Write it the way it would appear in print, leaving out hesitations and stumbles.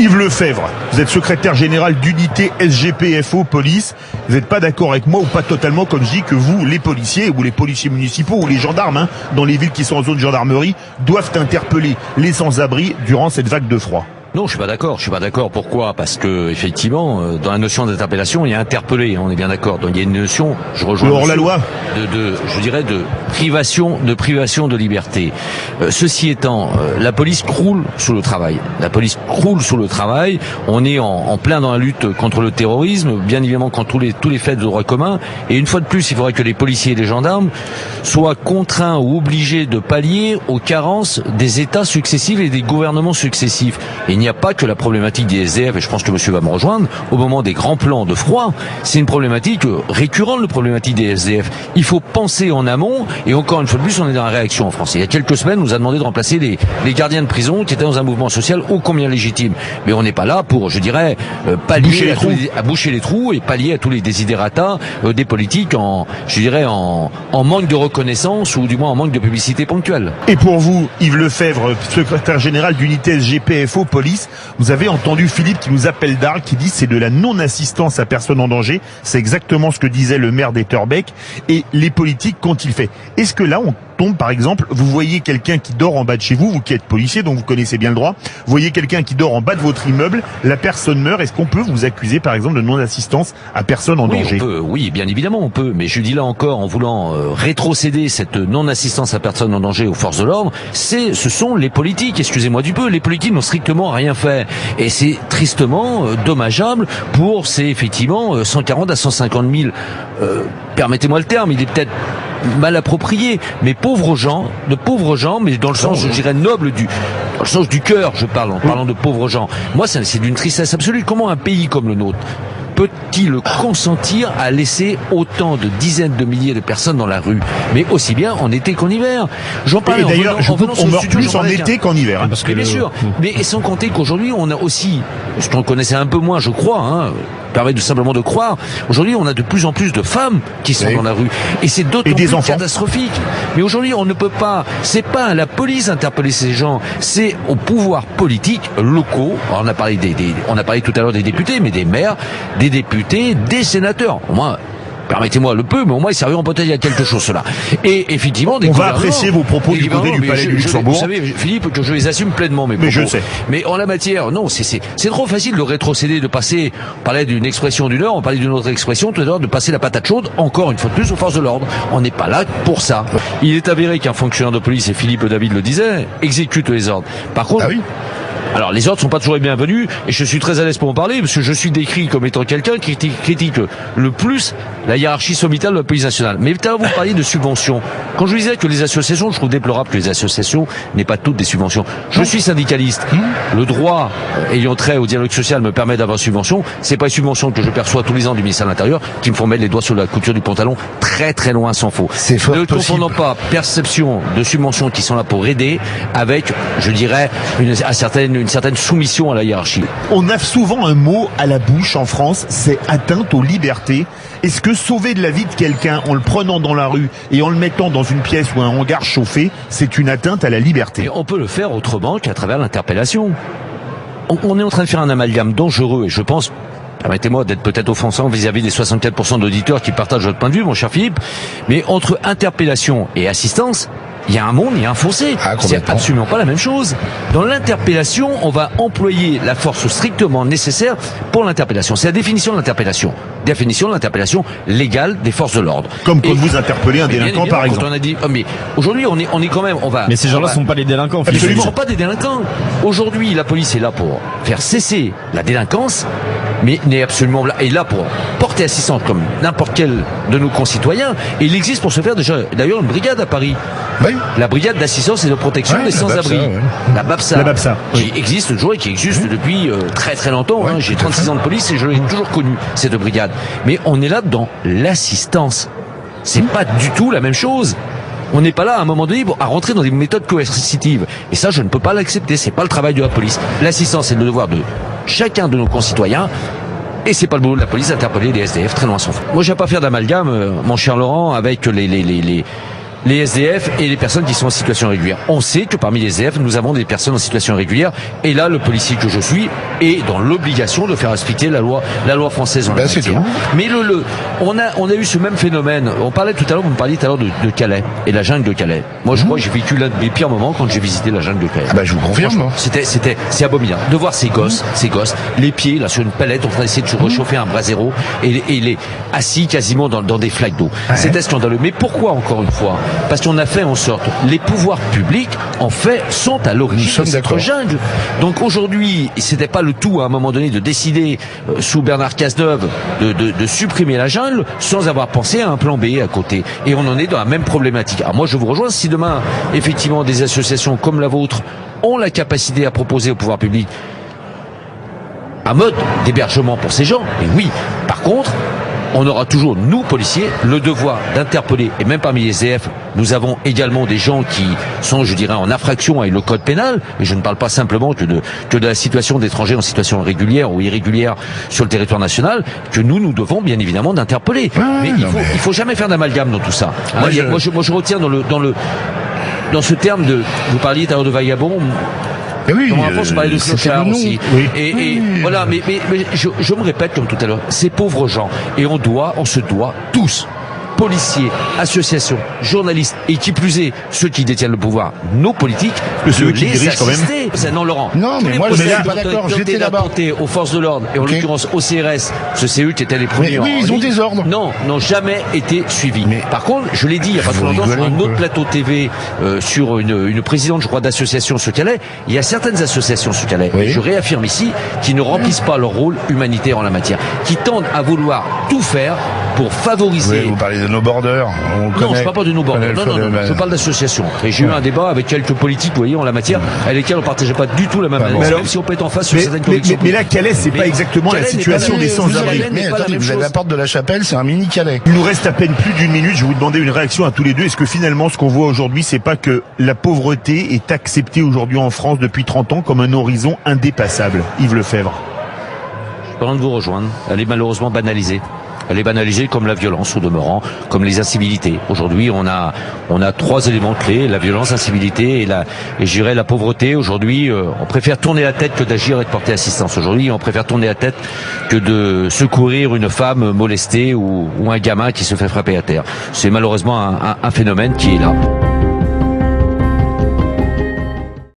Yves Lefebvre, vous êtes secrétaire général d'unité SGPFO Police. Vous n'êtes pas d'accord avec moi ou pas totalement quand je dis que vous, les policiers ou les policiers municipaux ou les gendarmes, dans les villes qui sont en zone gendarmerie, doivent interpeller les sans-abri durant cette vague de froid? Non, je suis pas d'accord. Pourquoi? Parce que effectivement, dans la notion d'interpellation, il y a interpellé. On est bien d'accord. Donc il y a une notion. Je rejoins. Hors la loi. Je dirais de privation de liberté. Ceci étant, la police croule sous le travail. On est en plein dans la lutte contre le terrorisme, bien évidemment contre tous les faits de droit commun. Et une fois de plus, il faudrait que les policiers et les gendarmes soient contraints ou obligés de pallier aux carences des États successifs et des gouvernements successifs. Et il n'y a pas que la problématique des SDF, et je pense que monsieur va me rejoindre, au moment des grands plans de froid, c'est une problématique récurrente, la problématique des SDF. Il faut penser en amont, et encore une fois de plus, on est dans la réaction en France. Il y a quelques semaines, on nous a demandé de remplacer les gardiens de prison qui étaient dans un mouvement social ô combien légitime. Mais on n'est pas là pour, je dirais, pallier à boucher les trous et pallier à tous les désidératas des politiques en manque de reconnaissance ou du moins en manque de publicité ponctuelle. Et pour vous, Yves Lefebvre, secrétaire général d'unité SGPFO Police, vous avez entendu Philippe qui nous appelle d'Arles, qui dit c'est de la non-assistance à personne en danger. C'est exactement ce que disait le maire d'Etterbeek. Et les politiques, qu'ont-ils fait? Est-ce que là, on tombe, par exemple, vous voyez quelqu'un qui dort en bas de chez vous, vous qui êtes policier, donc vous connaissez bien le droit, vous voyez quelqu'un qui dort en bas de votre immeuble, la personne meurt, est-ce qu'on peut vous accuser, par exemple, de non-assistance à personne en danger? Oui, bien évidemment, on peut. Mais je dis là encore, en voulant rétrocéder cette non-assistance à personne en danger aux forces de l'ordre, ce sont les politiques, excusez-moi du peu, les politiques n'ont strictement rien fait. Et c'est tristement dommageable pour ces, effectivement, 140 à 150 000, permettez-moi le terme, il est peut-être mal approprié, mais pauvres gens, mais dans le sens, je dirais, noble dans le sens du cœur, je parle, en parlant de pauvres gens. Moi, c'est d'une tristesse absolue. Comment un pays comme le nôtre peut-il consentir à laisser autant de dizaines de milliers de personnes dans la rue, mais aussi bien en été qu'en hiver? J'en parlais. Et d'ailleurs, on meurt plus en été qu'en hiver. Parce que bien sûr. Mais sans compter qu'aujourd'hui, on a aussi, ce qu'on connaissait un peu moins, je crois, permet simplement de croire. Aujourd'hui, on a de plus en plus de femmes qui sont dans la rue. Et c'est d'autant plus catastrophique. Mais aujourd'hui, on ne peut pas, c'est pas à la police d'interpeller ces gens, c'est aux pouvoirs politiques locaux. Alors, on a parlé tout à l'heure des députés, mais des maires, des députés, des sénateurs. Au moins, permettez-moi le peu, mais au moins, il serviront peut-être à quelque chose, cela. Et effectivement, on va apprécier vos propos du côté du Palais du Luxembourg. Vous savez, Philippe, que je les assume pleinement, mes propos. Mais je sais. Mais en la matière, non, c'est trop facile de rétrocéder, de passer, on parlait d'une expression d'une heure, on parlait d'une autre expression tout à l'heure, de passer la patate chaude, encore une fois de plus, aux forces de l'ordre. On n'est pas là pour ça. Il est avéré qu'un fonctionnaire de police, et Philippe David le disait, exécute les ordres. Par contre, alors les ordres sont pas toujours les bienvenus, et je suis très à l'aise pour en parler, parce que je suis décrit comme étant quelqu'un qui critique le plus la hiérarchie sommitale de la police nationale. Mais tout à l'heure, vous parliez de subventions. Quand je disais que les associations, je trouve déplorable que les associations n'aient pas toutes des subventions. Je suis syndicaliste. Le droit ayant trait au dialogue social me permet d'avoir subvention. C'est pas une subvention que je perçois tous les ans du ministère de l'Intérieur qui me font mettre les doigts sur la couture du pantalon très très loin sans faux. C'est fort Ne possible. confondons pas perception de subventions qui sont là pour aider avec, je dirais, une certaine soumission à la hiérarchie. On a souvent un mot à la bouche en France, c'est atteinte aux libertés. Est-ce que sauver de la vie de quelqu'un en le prenant dans la rue et en le mettant dans une pièce ou un hangar chauffé, c'est une atteinte à la liberté? Et on peut le faire autrement qu'à travers l'interpellation. On est en train de faire un amalgame dangereux, et je pense, permettez-moi d'être peut-être offensant vis-à-vis des 64% d'auditeurs qui partagent votre point de vue, mon cher Philippe, mais entre interpellation et assistance, il y a un monde, il y a un fossé. C'est absolument pas la même chose. Dans l'interpellation, on va employer la force strictement nécessaire pour l'interpellation. C'est la définition de l'interpellation. Définition de l'interpellation légale des forces de l'ordre. Comme quand vous interpellez un délinquant, par exemple. On a dit, mais aujourd'hui, on est quand même, Mais ces gens-là sont pas des délinquants. Ils ne sont pas des délinquants. Aujourd'hui, la police est là pour faire cesser la délinquance, mais n'est absolument là pour porter assistance comme n'importe quel de nos concitoyens. Et il existe pour ce faire déjà, d'ailleurs, une brigade à Paris. Oui. La brigade d'assistance et de protection des sans-abri. La BAPSA. Qui existe toujours et qui existe depuis très très longtemps. J'ai 36 ans de police et je l'ai toujours connue, cette brigade. Mais on est là dans l'assistance. C'est pas du tout la même chose. On n'est pas là à un moment donné à rentrer dans des méthodes coercitives. Et ça, je ne peux pas l'accepter. C'est pas le travail de la police. L'assistance, c'est le devoir de chacun de nos concitoyens. Et c'est pas le boulot de la police d'interpeller les SDF, très loin s'en faut. Moi, je vais pas faire d'amalgame, mon cher Laurent, avec les SDF et les personnes qui sont en situation irrégulière. On sait que parmi les SDF, nous avons des personnes en situation irrégulière, et là, le policier que je suis est dans l'obligation de faire respecter la loi française en la matière. Mais on a eu ce même phénomène. On parlait tout à l'heure, vous me parliez tout à l'heure de Calais et la jungle de Calais. Moi, je crois que j'ai vécu l'un des pires moments quand j'ai visité la jungle de Calais. Ah bah, je vous confirme. C'est abominable de voir ces gosses, les pieds là sur une palette en train d'essayer de se réchauffer un brasero et les assis quasiment dans des flaques d'eau. Ouais. C'était scandaleux. Mais pourquoi, encore une fois? Parce qu'on a fait en sorte, les pouvoirs publics, en fait, sont à l'origine de cette jungle. Donc aujourd'hui, c'était pas le tout à un moment donné de décider sous Bernard Cazeneuve de supprimer la jungle sans avoir pensé à un plan B à côté. Et on en est dans la même problématique. Alors moi, je vous rejoins. Si demain, effectivement, des associations comme la vôtre ont la capacité à proposer au pouvoir public un mode d'hébergement pour ces gens, et oui. Par contre, on aura toujours, nous, policiers, le devoir d'interpeller, et même parmi les SDF, nous avons également des gens qui sont, je dirais, en infraction avec le code pénal, et je ne parle pas simplement que de la situation d'étrangers en situation régulière ou irrégulière sur le territoire national, que nous devons bien évidemment d'interpeller. Mais il faut jamais faire d'amalgame dans tout ça. Moi, je retiens dans ce terme vous parliez tout à l'heure de vagabond. Et oui, dans l'enfance, on parlait de clochard aussi. Oui. Et voilà, mais je me répète comme tout à l'heure, ces pauvres gens, et on se doit tous, policiers, associations, journalistes, et qui plus est, ceux qui détiennent le pouvoir, nos politiques, ceux qui dirigent quand même. Non, Laurent. Non, mais moi, je suis pas d'accord. J'étais là-bas. Aux forces de l'ordre, et en l'occurrence au CRS, ce CE qui étaient les premiers. Oui, ils ont des ordres. Non, n'ont jamais été suivis. Mais par contre, je l'ai dit il y a pas trop longtemps sur un autre plateau TV, sur une présidente, je crois, d'association sur Calais. Il y a certaines associations sur Calais, et je réaffirme ici, qui ne remplissent pas leur rôle humanitaire en la matière, qui tendent à vouloir tout faire pour favoriser. Oui, vous parlez de No Border. Non, je parle pas de No Border. Non, je parle d'associations. Et j'ai eu un débat avec quelques politiques, vous voyez, en la matière, avec lesquels on partageait pas du tout la même analyse, même si on peut être en face sur certaines convictions. Mais là, Calais, c'est pas exactement la situation des sans-abri. Mais attendez, vous avez la porte de la Chapelle, c'est un mini Calais. Il nous reste à peine plus d'une minute. Je vais vous demander une réaction à tous les deux. Est-ce que finalement, ce qu'on voit aujourd'hui, c'est pas que la pauvreté est acceptée aujourd'hui en France depuis 30 ans comme un horizon indépassable? Yves Lefebvre. Je peux de vous rejoindre. Elle est malheureusement banalisée. Elle est banalisée comme la violence au demeurant, comme les incivilités. Aujourd'hui, on a 3 éléments clés: la violence, l'incivilité et je dirais la pauvreté. Aujourd'hui, on préfère tourner la tête que d'agir et de porter assistance. Aujourd'hui, on préfère tourner la tête que de secourir une femme molestée ou un gamin qui se fait frapper à terre. C'est malheureusement un phénomène qui est là.